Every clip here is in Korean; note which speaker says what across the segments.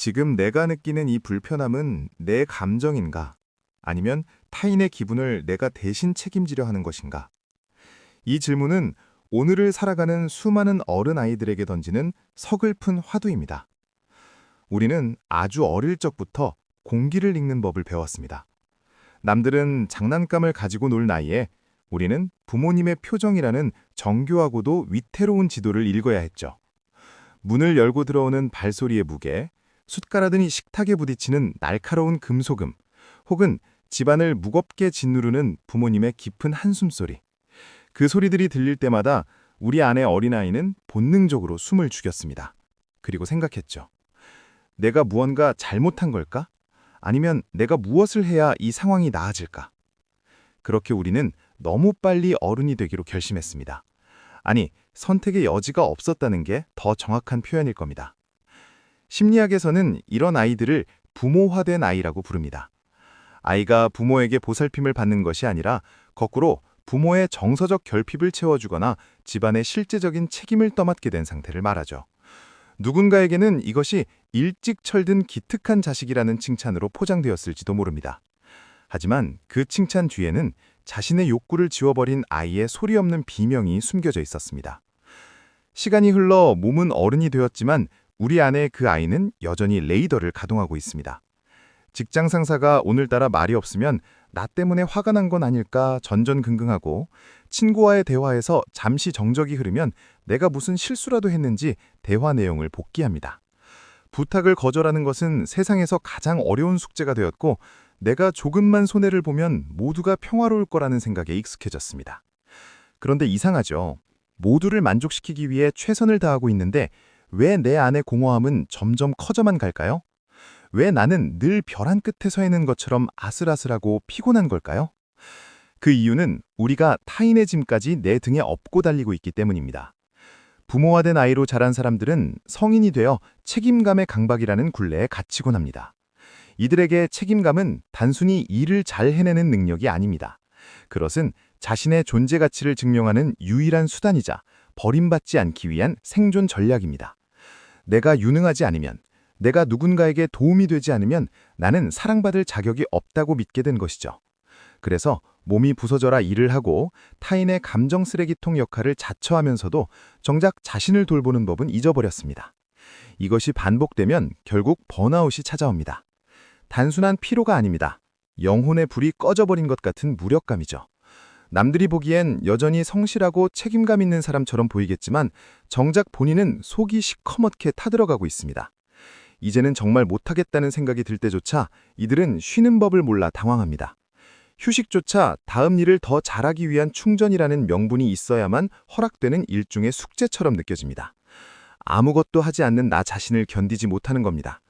Speaker 1: 지금 내가 느끼는 이 불편함은 내 감정인가? 아니면 타인의 기분을 내가 대신 책임지려 하는 것인가? 이 질문은 오늘을 살아가는 수많은 어른 아이들에게 던지는 서글픈 화두입니다. 우리는 아주 어릴 적부터 공기를 읽는 법을 배웠습니다. 남들은 장난감을 가지고 놀 나이에 우리는 부모님의 표정이라는 정교하고도 위태로운 지도를 읽어야 했죠. 문을 열고 들어오는 발소리의 무게, 숟가락이 식탁에 부딪히는 날카로운 금소금, 혹은 집안을 무겁게 짓누르는 부모님의 깊은 한숨소리. 그 소리들이 들릴 때마다 우리 안의 어린아이는 본능적으로 숨을 죽였습니다. 그리고 생각했죠. 내가 무언가 잘못한 걸까? 아니면 내가 무엇을 해야 이 상황이 나아질까? 그렇게 우리는 너무 빨리 어른이 되기로 결심했습니다. 아니, 선택의 여지가 없었다는 게 더 정확한 표현일 겁니다. 심리학에서는 이런 아이들을 부모화된 아이라고 부릅니다. 아이가 부모에게 보살핌을 받는 것이 아니라 거꾸로 부모의 정서적 결핍을 채워주거나 집안의 실제적인 책임을 떠맡게 된 상태를 말하죠. 누군가에게는 이것이 일찍 철든 기특한 자식이라는 칭찬으로 포장되었을지도 모릅니다. 하지만 그 칭찬 뒤에는 자신의 욕구를 지워버린 아이의 소리 없는 비명이 숨겨져 있었습니다. 시간이 흘러 몸은 어른이 되었지만 우리 안에 그 아이는 여전히 레이더를 가동하고 있습니다. 직장 상사가 오늘따라 말이 없으면 나 때문에 화가 난 건 아닐까 전전긍긍하고, 친구와의 대화에서 잠시 정적이 흐르면 내가 무슨 실수라도 했는지 대화 내용을 복기합니다. 부탁을 거절하는 것은 세상에서 가장 어려운 숙제가 되었고, 내가 조금만 손해를 보면 모두가 평화로울 거라는 생각에 익숙해졌습니다. 그런데 이상하죠. 모두를 만족시키기 위해 최선을 다하고 있는데 왜 내 안의 공허함은 점점 커져만 갈까요? 왜 나는 늘 벼랑 끝에 서 있는 것처럼 아슬아슬하고 피곤한 걸까요? 그 이유는 우리가 타인의 짐까지 내 등에 업고 달리고 있기 때문입니다. 부모화된 아이로 자란 사람들은 성인이 되어 책임감의 강박이라는 굴레에 갇히곤 합니다. 이들에게 책임감은 단순히 일을 잘 해내는 능력이 아닙니다. 그것은 자신의 존재 가치를 증명하는 유일한 수단이자 버림받지 않기 위한 생존 전략입니다. 내가 유능하지 않으면, 내가 누군가에게 도움이 되지 않으면 나는 사랑받을 자격이 없다고 믿게 된 것이죠. 그래서 몸이 부서져라 일을 하고 타인의 감정 쓰레기통 역할을 자처하면서도 정작 자신을 돌보는 법은 잊어버렸습니다. 이것이 반복되면 결국 번아웃이 찾아옵니다. 단순한 피로가 아닙니다. 영혼의 불이 꺼져버린 것 같은 무력감이죠. 남들이 보기엔 여전히 성실하고 책임감 있는 사람처럼 보이겠지만 정작 본인은 속이 시커멓게 타들어가고 있습니다. 이제는 정말 못하겠다는 생각이 들 때조차 이들은 쉬는 법을 몰라 당황합니다. 휴식조차 다음 일을 더 잘하기 위한 충전이라는 명분이 있어야만 허락되는 일종의 숙제처럼 느껴집니다. 아무것도 하지 않는 나 자신을 견디지 못하는 겁니다.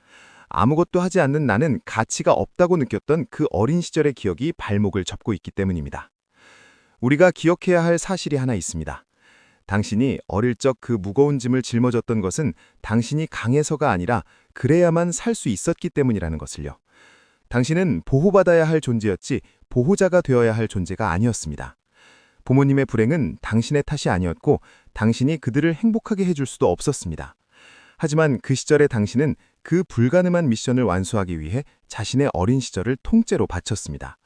Speaker 1: 아무것도 하지 않는 나는 가치가 없다고 느꼈던 그 어린 시절의 기억이 발목을 잡고 있기 때문입니다. 우리가 기억해야 할 사실이 하나 있습니다. 당신이 어릴 적 그 무거운 짐을 짊어졌던 것은 당신이 강해서가 아니라 그래야만 살 수 있었기 때문이라는 것을요. 당신은 보호받아야 할 존재였지 보호자가 되어야 할 존재가 아니었습니다. 부모님의 불행은 당신의 탓이 아니었고 당신이 그들을 행복하게 해줄 수도 없었습니다. 하지만 그 시절의 당신은 그 불가능한 미션을 완수하기 위해 자신의 어린 시절을 통째로 바쳤습니다.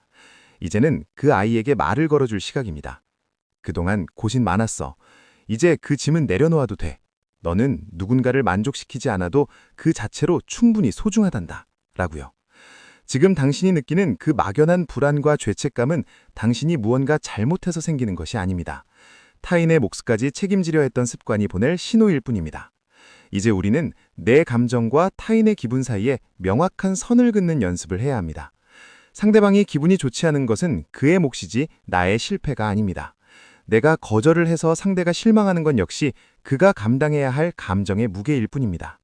Speaker 1: 이제는 그 아이에게 말을 걸어줄 시각입니다. 그동안 고심 많았어. 이제 그 짐은 내려놓아도 돼. 너는 누군가를 만족시키지 않아도 그 자체로 충분히 소중하단다. 라고요. 지금 당신이 느끼는 그 막연한 불안과 죄책감은 당신이 무언가 잘못해서 생기는 것이 아닙니다. 타인의 몫까지 책임지려 했던 습관이 보낼 신호일 뿐입니다. 이제 우리는 내 감정과 타인의 기분 사이에 명확한 선을 긋는 연습을 해야 합니다. 상대방이 기분이 좋지 않은 것은 그의 몫이지 나의 실패가 아닙니다. 내가 거절을 해서 상대가 실망하는 건 역시 그가 감당해야 할 감정의 무게일 뿐입니다.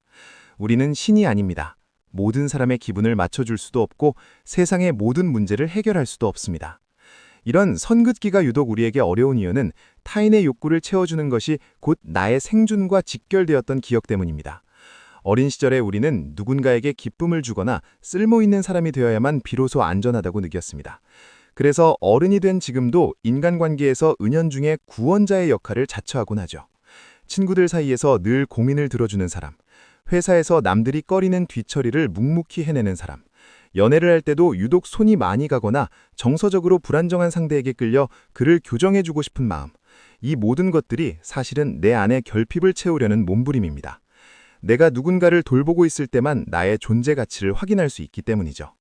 Speaker 1: 우리는 신이 아닙니다. 모든 사람의 기분을 맞춰줄 수도 없고 세상의 모든 문제를 해결할 수도 없습니다. 이런 선 긋기가 유독 우리에게 어려운 이유는 타인의 욕구를 채워주는 것이 곧 나의 생존과 직결되었던 기억 때문입니다. 어린 시절에 우리는 누군가에게 기쁨을 주거나 쓸모있는 사람이 되어야만 비로소 안전하다고 느꼈습니다. 그래서 어른이 된 지금도 인간관계에서 은연중에 구원자의 역할을 자처하곤 하죠. 친구들 사이에서 늘 고민을 들어주는 사람, 회사에서 남들이 꺼리는 뒤처리를 묵묵히 해내는 사람, 연애를 할 때도 유독 손이 많이 가거나 정서적으로 불안정한 상대에게 끌려 그를 교정해주고 싶은 마음, 이 모든 것들이 사실은 내 안에 결핍을 채우려는 몸부림입니다. 내가 누군가를 돌보고 있을 때만 나의 존재 가치를 확인할 수 있기 때문이죠.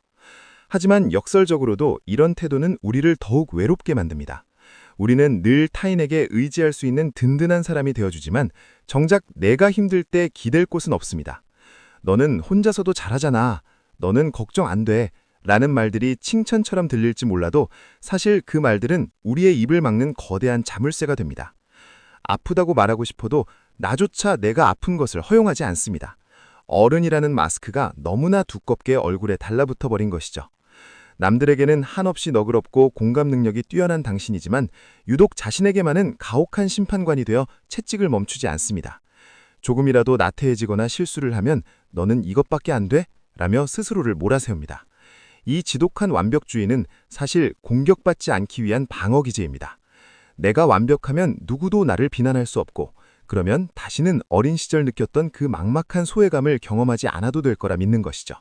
Speaker 1: 하지만 역설적으로도 이런 태도는 우리를 더욱 외롭게 만듭니다. 우리는 늘 타인에게 의지할 수 있는 든든한 사람이 되어주지만 정작 내가 힘들 때 기댈 곳은 없습니다. 너는 혼자서도 잘하잖아. 너는 걱정 안 돼. 라는 말들이 칭찬처럼 들릴지 몰라도 사실 그 말들은 우리의 입을 막는 거대한 자물쇠가 됩니다. 아프다고 말하고 싶어도 나조차 내가 아픈 것을 허용하지 않습니다. 어른이라는 마스크가 너무나 두껍게 얼굴에 달라붙어 버린 것이죠. 남들에게는 한없이 너그럽고 공감 능력이 뛰어난 당신이지만 유독 자신에게만은 가혹한 심판관이 되어 채찍을 멈추지 않습니다. 조금이라도 나태해지거나 실수를 하면 너는 이것밖에 안 돼? 라며 스스로를 몰아세웁니다. 이 지독한 완벽주의는 사실 공격받지 않기 위한 방어기제입니다. 내가 완벽하면 누구도 나를 비난할 수 없고 그러면 다시는 어린 시절 느꼈던 그 막막한 소외감을 경험하지 않아도 될 거라 믿는 것이죠.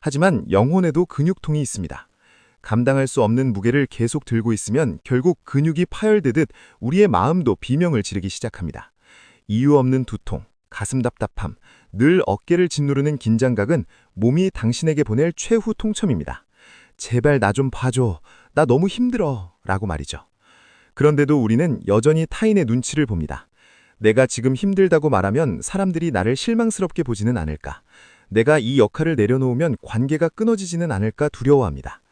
Speaker 1: 하지만 영혼에도 근육통이 있습니다. 감당할 수 없는 무게를 계속 들고 있으면 결국 근육이 파열되듯 우리의 마음도 비명을 지르기 시작합니다. 이유 없는 두통, 가슴 답답함, 늘 어깨를 짓누르는 긴장각은 몸이 당신에게 보낼 최후 통첩입니다. 제발 나 좀 봐줘. 나 너무 힘들어. 라고 말이죠. 그런데도 우리는 여전히 타인의 눈치를 봅니다. 내가 지금 힘들다고 말하면 사람들이 나를 실망스럽게 보지는 않을까. 내가 이 역할을 내려놓으면 관계가 끊어지지는 않을까 두려워합니다.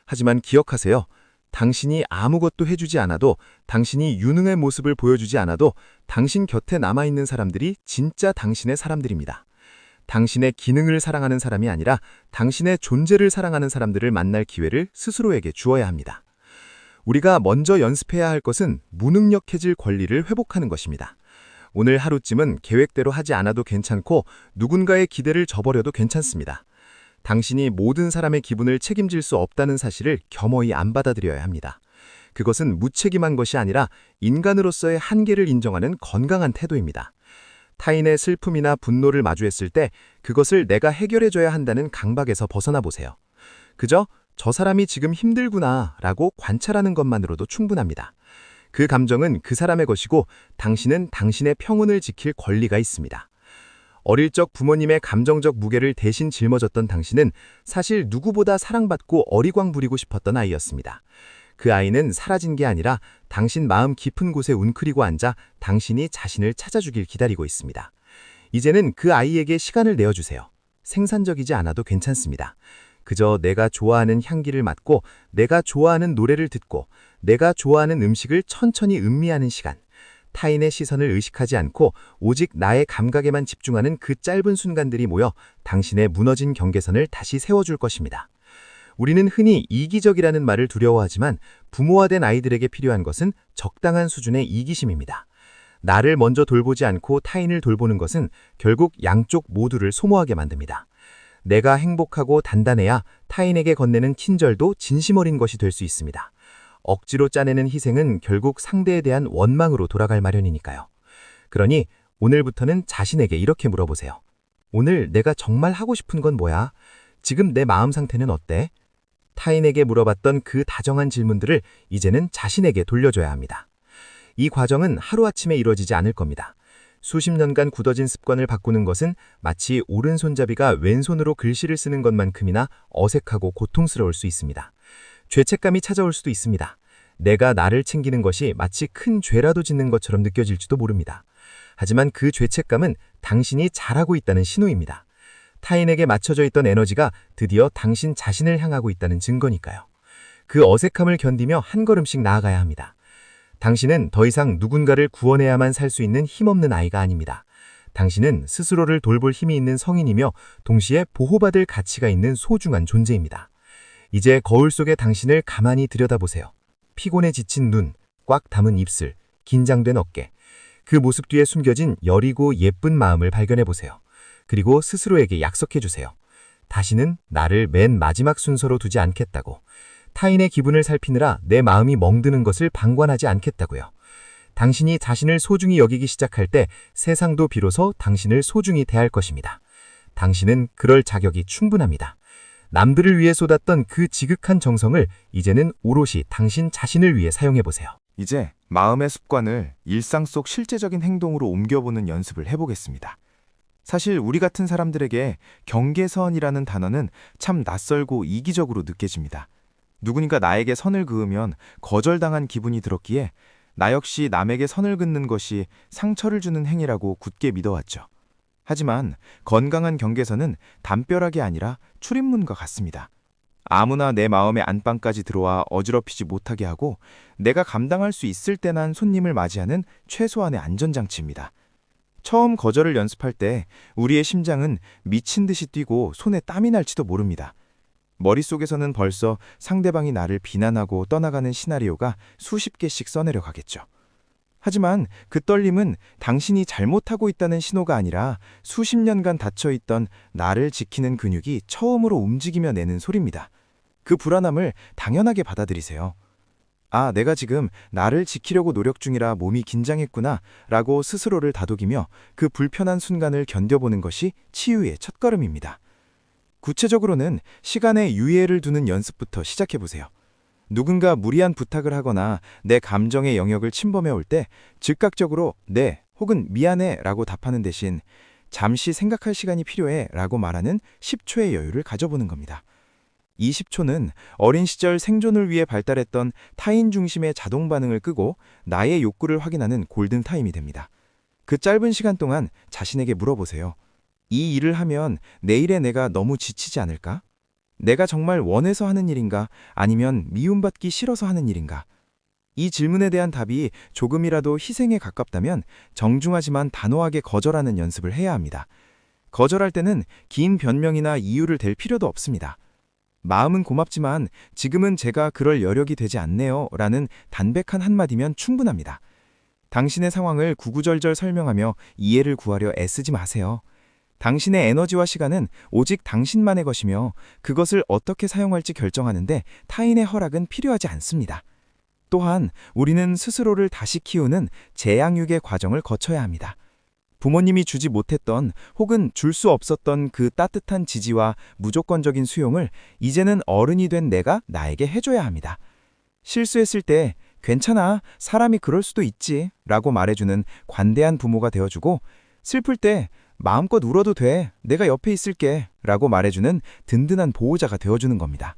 Speaker 1: 하지만 기억하세요. 당신이 아무것도 해주지 않아도, 당신이 유능의 모습을 보여주지 않아도 당신 곁에 남아있는 사람들이 진짜 당신의 사람들입니다. 당신의 기능을 사랑하는 사람이 아니라 당신의 존재를 사랑하는 사람들을 만날 기회를 스스로에게 주어야 합니다. 우리가 먼저 연습해야 할 것은 무능력해질 권리를 회복하는 것입니다. 오늘 하루쯤은 계획대로 하지 않아도 괜찮고 누군가의 기대를 저버려도 괜찮습니다. 당신이 모든 사람의 기분을 책임질 수 없다는 사실을 겸허히 안 받아들여야 합니다. 그것은 무책임한 것이 아니라 인간으로서의 한계를 인정하는 건강한 태도입니다. 타인의 슬픔이나 분노를 마주했을 때 그것을 내가 해결해줘야 한다는 강박에서 벗어나 보세요. 그저 저 사람이 지금 힘들구나 라고 관찰하는 것만으로도 충분합니다. 그 감정은 그 사람의 것이고 당신은 당신의 평온을 지킬 권리가 있습니다. 어릴 적 부모님의 감정적 무게를 대신 짊어졌던 당신은 사실 누구보다 사랑받고 어리광 부리고 싶었던 아이였습니다. 그 아이는 사라진 게 아니라 당신 마음 깊은 곳에 웅크리고 앉아 당신이 자신을 찾아주길 기다리고 있습니다. 이제는 그 아이에게 시간을 내어주세요. 생산적이지 않아도 괜찮습니다. 그저 내가 좋아하는 향기를 맡고 내가 좋아하는 노래를 듣고 내가 좋아하는 음식을 천천히 음미하는 시간. 타인의 시선을 의식하지 않고 오직 나의 감각에만 집중하는 그 짧은 순간들이 모여 당신의 무너진 경계선을 다시 세워줄 것입니다. 우리는 흔히 이기적이라는 말을 두려워하지만 부모가 된 아이들에게 필요한 것은 적당한 수준의 이기심입니다. 나를 먼저 돌보지 않고 타인을 돌보는 것은 결국 양쪽 모두를 소모하게 만듭니다. 내가 행복하고 단단해야 타인에게 건네는 친절도 진심 어린 것이 될 수 있습니다. 억지로 짜내는 희생은 결국 상대에 대한 원망으로 돌아갈 마련이니까요. 그러니 오늘부터는 자신에게 이렇게 물어보세요. 오늘 내가 정말 하고 싶은 건 뭐야? 지금 내 마음 상태는 어때? 타인에게 물어봤던 그 다정한 질문들을 이제는 자신에게 돌려줘야 합니다. 이 과정은 하루아침에 이루어지지 않을 겁니다. 수십 년간 굳어진 습관을 바꾸는 것은 마치 오른손잡이가 왼손으로 글씨를 쓰는 것만큼이나 어색하고 고통스러울 수 있습니다. 죄책감이 찾아올 수도 있습니다. 내가 나를 챙기는 것이 마치 큰 죄라도 짓는 것처럼 느껴질지도 모릅니다. 하지만 그 죄책감은 당신이 잘하고 있다는 신호입니다. 타인에게 맞춰져 있던 에너지가 드디어 당신 자신을 향하고 있다는 증거니까요. 그 어색함을 견디며 한 걸음씩 나아가야 합니다. 당신은 더 이상 누군가를 구원해야만 살 수 있는 힘없는 아이가 아닙니다. 당신은 스스로를 돌볼 힘이 있는 성인이며 동시에 보호받을 가치가 있는 소중한 존재입니다. 이제 거울 속의 당신을 가만히 들여다보세요. 피곤에 지친 눈, 꽉 담은 입술, 긴장된 어깨. 그 모습 뒤에 숨겨진 여리고 예쁜 마음을 발견해보세요. 그리고 스스로에게 약속해주세요. 다시는 나를 맨 마지막 순서로 두지 않겠다고. 타인의 기분을 살피느라 내 마음이 멍드는 것을 방관하지 않겠다고요.
Speaker 2: 당신이 자신을 소중히 여기기 시작할 때 세상도 비로소 당신을 소중히 대할 것입니다. 당신은 그럴 자격이 충분합니다. 남들을 위해 쏟았던 그 지극한 정성을 이제는 오롯이 당신 자신을 위해 사용해보세요.
Speaker 1: 이제 마음의 습관을 일상 속 실제적인 행동으로 옮겨보는 연습을 해보겠습니다. 사실 우리 같은 사람들에게 경계선이라는 단어는 참 낯설고 이기적으로 느껴집니다. 누구니까 나에게 선을 그으면 거절당한 기분이 들었기에 나 역시 남에게 선을 긋는 것이 상처를 주는 행위라고 굳게 믿어왔죠. 하지만 건강한 경계선은 담벼락이 아니라 출입문과 같습니다. 아무나 내 마음의 안방까지 들어와 어지럽히지 못하게 하고 내가 감당할 수 있을 때만 손님을 맞이하는 최소한의 안전장치입니다. 처음 거절을 연습할 때 우리의 심장은 미친 듯이 뛰고 손에 땀이 날지도 모릅니다. 머릿속에서는 벌써 상대방이 나를 비난하고 떠나가는 시나리오가 수십 개씩 써내려 가겠죠. 하지만 그 떨림은 당신이 잘못하고 있다는 신호가 아니라 수십 년간 닫혀있던 나를 지키는 근육이 처음으로 움직이며 내는 소리입니다. 그 불안함을 당연하게 받아들이세요. 아, 내가 지금 나를 지키려고 노력 중이라 몸이 긴장했구나 라고 스스로를 다독이며 그 불편한 순간을 견뎌보는 것이 치유의 첫걸음입니다. 구체적으로는 시간에 유예를 두는 연습부터 시작해보세요. 누군가 무리한 부탁을 하거나 내 감정의 영역을 침범해 올 때 즉각적으로 네 혹은 미안해 라고 답하는 대신 잠시 생각할 시간이 필요해 라고 말하는 10초의 여유를 가져보는 겁니다. 이 10초는 어린 시절 생존을 위해 발달했던 타인 중심의 자동 반응을 끄고 나의 욕구를 확인하는 골든타임이 됩니다. 그 짧은 시간 동안 자신에게 물어보세요. 이 일을 하면 내일의 내가 너무 지치지 않을까? 내가 정말 원해서 하는 일인가? 아니면 미움받기 싫어서 하는 일인가? 이 질문에 대한 답이 조금이라도 희생에 가깝다면 정중하지만 단호하게 거절하는 연습을 해야 합니다. 거절할 때는 긴 변명이나 이유를 댈 필요도 없습니다. 마음은 고맙지만 지금은 제가 그럴 여력이 되지 않네요 라는 담백한 한마디면 충분합니다. 당신의 상황을 구구절절 설명하며 이해를 구하려 애쓰지 마세요. 당신의 에너지와 시간은 오직 당신만의 것이며 그것을 어떻게 사용할지 결정하는데 타인의 허락은 필요하지 않습니다. 또한 우리는 스스로를 다시 키우는 재양육의 과정을 거쳐야 합니다. 부모님이 주지 못했던 혹은 줄 수 없었던 그 따뜻한 지지와 무조건적인 수용을 이제는 어른이 된 내가 나에게 해줘야 합니다. 실수했을 때 괜찮아, 사람이 그럴 수도 있지 라고 말해주는 관대한 부모가 되어주고 슬플 때 마음껏 울어도 돼, 내가 옆에 있을게 라고 말해주는 든든한 보호자가 되어주는 겁니다.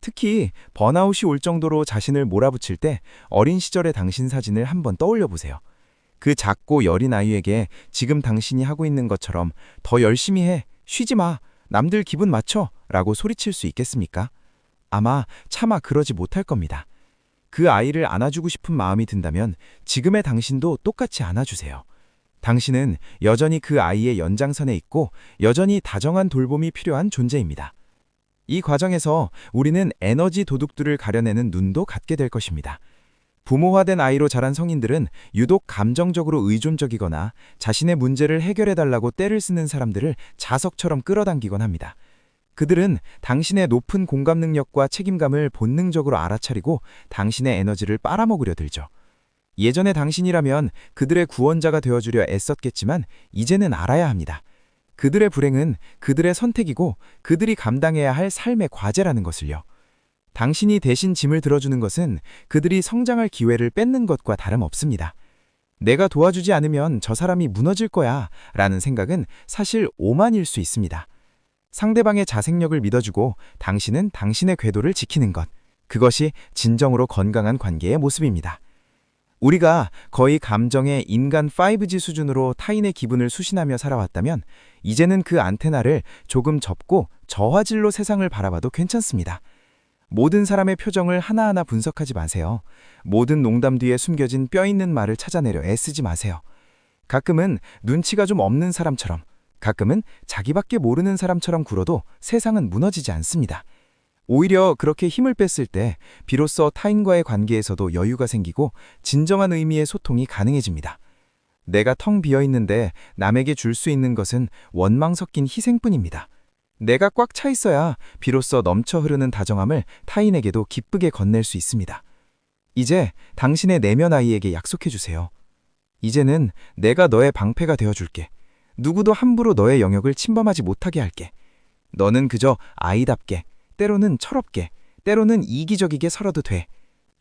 Speaker 1: 특히 번아웃이 올 정도로 자신을 몰아붙일 때 어린 시절의 당신 사진을 한번 떠올려 보세요. 그 작고 여린 아이에게 지금 당신이 하고 있는 것처럼 더 열심히 해, 쉬지 마, 남들 기분 맞춰 라고 소리칠 수 있겠습니까? 아마 차마 그러지 못할 겁니다. 그 아이를 안아주고 싶은 마음이 든다면 지금의 당신도 똑같이 안아주세요. 당신은 여전히 그 아이의 연장선에 있고 여전히 다정한 돌봄이 필요한 존재입니다. 이 과정에서 우리는 에너지 도둑들을 가려내는 눈도 갖게 될 것입니다. 부모화된 아이로 자란 성인들은 유독 감정적으로 의존적이거나 자신의 문제를 해결해달라고 떼를 쓰는 사람들을 자석처럼 끌어당기곤 합니다. 그들은 당신의 높은 공감 능력과 책임감을 본능적으로 알아차리고 당신의 에너지를 빨아먹으려 들죠. 예전의 당신이라면 그들의 구원자가 되어주려 애썼겠지만 이제는 알아야 합니다. 그들의 불행은 그들의 선택이고 그들이 감당해야 할 삶의 과제라는 것을요. 당신이 대신 짐을 들어주는 것은 그들이 성장할 기회를 뺏는 것과 다름없습니다. 내가 도와주지 않으면 저 사람이 무너질 거야 라는 생각은 사실 오만일 수 있습니다. 상대방의 자생력을 믿어주고 당신은 당신의 궤도를 지키는 것, 그것이 진정으로 건강한 관계의 모습입니다. 우리가 거의 감정의 인간 5G 수준으로 타인의 기분을 수신하며 살아왔다면 이제는 그 안테나를 조금 접고 저화질로 세상을 바라봐도 괜찮습니다. 모든 사람의 표정을 하나하나 분석하지 마세요. 모든 농담 뒤에 숨겨진 뼈 있는 말을 찾아내려 애쓰지 마세요. 가끔은 눈치가 좀 없는 사람처럼, 가끔은 자기밖에 모르는 사람처럼 굴어도 세상은 무너지지 않습니다. 오히려 그렇게 힘을 뺐을 때 비로소 타인과의 관계에서도 여유가 생기고 진정한 의미의 소통이 가능해집니다. 내가 텅 비어있는데 남에게 줄 수 있는 것은 원망 섞인 희생뿐입니다. 내가 꽉 차 있어야 비로소 넘쳐 흐르는 다정함을 타인에게도 기쁘게 건넬 수 있습니다.
Speaker 3: 이제 당신의 내면 아이에게 약속해주세요. 이제는 내가 너의 방패가 되어줄게. 누구도 함부로 너의 영역을 침범하지 못하게 할게. 너는 그저 아이답게, 때로는 철없게, 때로는 이기적이게 살아도 돼.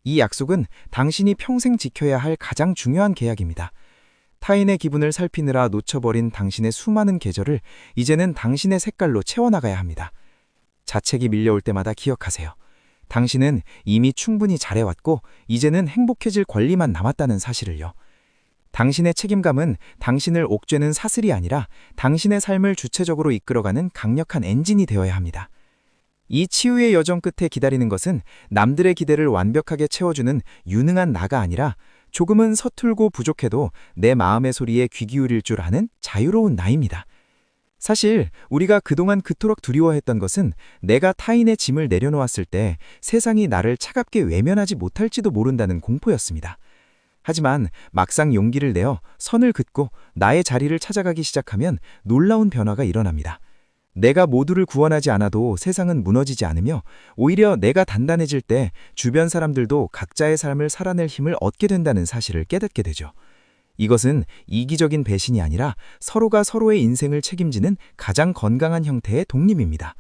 Speaker 3: 이 약속은 당신이 평생 지켜야 할 가장 중요한 계약입니다. 타인의 기분을 살피느라 놓쳐버린 당신의 수많은 계절을 이제는 당신의 색깔로 채워나가야 합니다. 자책이 밀려올 때마다 기억하세요. 당신은 이미 충분히 잘해왔고 이제는 행복해질 권리만 남았다는 사실을요. 당신의 책임감은 당신을 옥죄는 사슬이 아니라 당신의 삶을 주체적으로 이끌어가는 강력한 엔진이 되어야 합니다. 이 치유의 여정 끝에 기다리는 것은 남들의 기대를 완벽하게 채워주는 유능한 나가 아니라 조금은 서툴고 부족해도 내 마음의 소리에 귀 기울일 줄 아는 자유로운 나입니다. 사실 우리가 그동안 그토록 두려워했던 것은 내가 타인의 짐을 내려놓았을 때 세상이 나를 차갑게 외면하지 못할지도 모른다는 공포였습니다. 하지만 막상 용기를 내어 선을 긋고 나의 자리를 찾아가기 시작하면 놀라운 변화가 일어납니다. 내가 모두를 구원하지 않아도 세상은 무너지지 않으며 오히려 내가 단단해질 때 주변 사람들도 각자의 삶을 살아낼 힘을 얻게 된다는 사실을 깨닫게 되죠. 이것은 이기적인 배신이 아니라 서로가 서로의 인생을 책임지는 가장 건강한 형태의 독립입니다.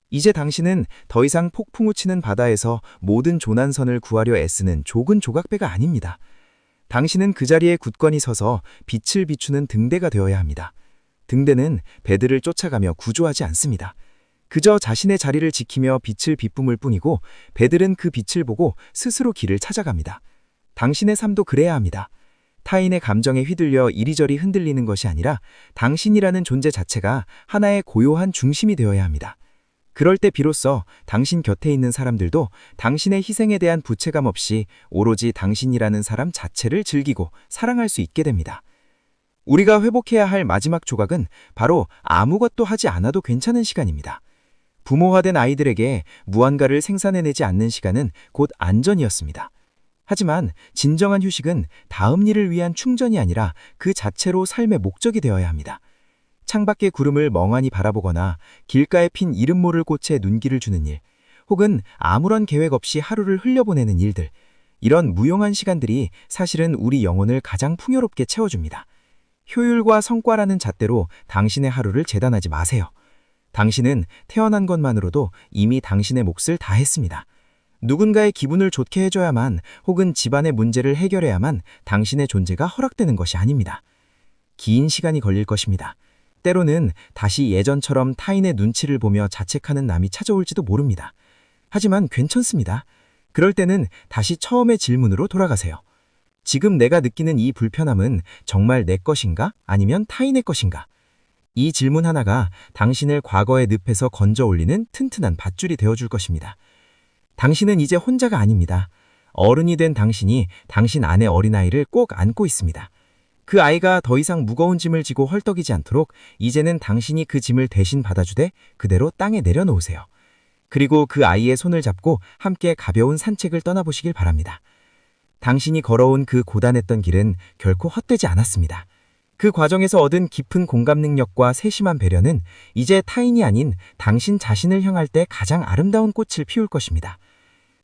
Speaker 3: 이제 당신은 더 이상 폭풍우 치는 바다에서 모든 조난선을 구하려 애쓰는 좁은 조각배가 아닙니다. 당신은 그 자리에 굳건히 서서 빛을 비추는 등대가 되어야 합니다. 등대는 배들을 쫓아가며 구조하지 않습니다. 그저 자신의 자리를 지키며 빛을 비뿜을 뿐이고 배들은 그 빛을 보고 스스로 길을 찾아갑니다. 당신의 삶도 그래야 합니다. 타인의 감정에 휘둘려 이리저리 흔들리는 것이 아니라 당신이라는 존재 자체가 하나의 고요한 중심이 되어야 합니다. 그럴 때 비로소 당신 곁에 있는 사람들도 당신의 희생에 대한 부채감 없이 오로지 당신이라는 사람 자체를 즐기고 사랑할 수 있게 됩니다. 우리가 회복해야 할 마지막 조각은 바로 아무것도 하지 않아도 괜찮은 시간입니다. 부모화된 아이들에게 무언가를 생산해내지 않는 시간은 곧 안전이었습니다. 하지만 진정한 휴식은 다음 일을 위한 충전이 아니라 그 자체로 삶의 목적이 되어야 합니다. 창밖의 구름을 멍하니 바라보거나 길가에 핀 이름 모를 꽃에 눈길을 주는 일, 혹은 아무런 계획 없이 하루를 흘려보내는 일들, 이런 무용한 시간들이 사실은 우리 영혼을 가장 풍요롭게 채워줍니다. 효율과 성과라는 잣대로 당신의 하루를 재단하지 마세요. 당신은 태어난 것만으로도 이미 당신의 몫을 다했습니다. 누군가의 기분을 좋게 해줘야만 혹은 집안의 문제를 해결해야만 당신의 존재가 허락되는 것이 아닙니다. 긴 시간이 걸릴 것입니다. 때로는 다시 예전처럼 타인의 눈치를 보며 자책하는 남이 찾아올지도 모릅니다. 하지만 괜찮습니다. 그럴 때는 다시 처음의 질문으로 돌아가세요. 지금 내가 느끼는 이 불편함은 정말 내 것인가? 아니면 타인의 것인가? 이 질문 하나가 당신을 과거의 늪에서 건져 올리는 튼튼한 밧줄이 되어줄 것입니다. 당신은 이제 혼자가 아닙니다. 어른이 된 당신이 당신 안의 어린아이를 꼭 안고 있습니다. 그 아이가 더 이상 무거운 짐을 지고 헐떡이지 않도록 이제는 당신이 그 짐을 대신 받아주되 그대로 땅에 내려놓으세요. 그리고 그 아이의 손을 잡고 함께 가벼운 산책을 떠나보시길 바랍니다. 당신이 걸어온 그 고단했던 길은 결코 헛되지 않았습니다. 그 과정에서 얻은 깊은 공감 능력과 세심한 배려는 이제 타인이 아닌 당신 자신을 향할 때 가장 아름다운 꽃을 피울 것입니다.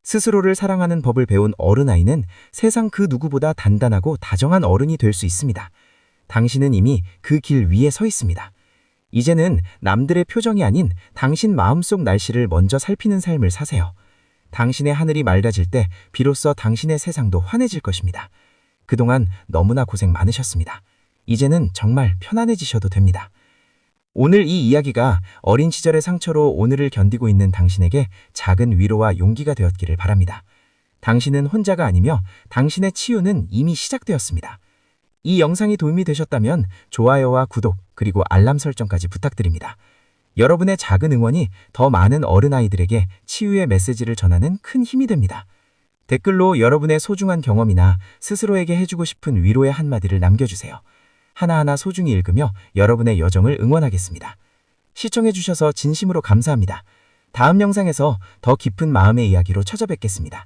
Speaker 3: 스스로를 사랑하는 법을 배운 어른아이는 세상 그 누구보다 단단하고 다정한 어른이 될 수 있습니다. 당신은 이미 그 길 위에 서 있습니다. 이제는 남들의 표정이 아닌 당신 마음속 날씨를 먼저 살피는 삶을 사세요. 당신의 하늘이 맑아질 때 비로소 당신의 세상도 환해질 것입니다. 그동안 너무나 고생 많으셨습니다. 이제는 정말 편안해지셔도 됩니다. 오늘 이 이야기가 어린 시절의 상처로 오늘을 견디고 있는 당신에게 작은 위로와 용기가 되었기를 바랍니다. 당신은 혼자가 아니며 당신의 치유는 이미 시작되었습니다. 이 영상이 도움이 되셨다면 좋아요와 구독 그리고 알람 설정까지 부탁드립니다. 여러분의 작은 응원이 더 많은 어른아이들에게 치유의 메시지를 전하는 큰 힘이 됩니다. 댓글로 여러분의 소중한 경험이나 스스로에게 해주고 싶은 위로의 한마디를 남겨주세요. 하나하나 소중히 읽으며 여러분의 여정을 응원하겠습니다. 시청해주셔서 진심으로 감사합니다. 다음 영상에서 더 깊은 마음의 이야기로 찾아뵙겠습니다.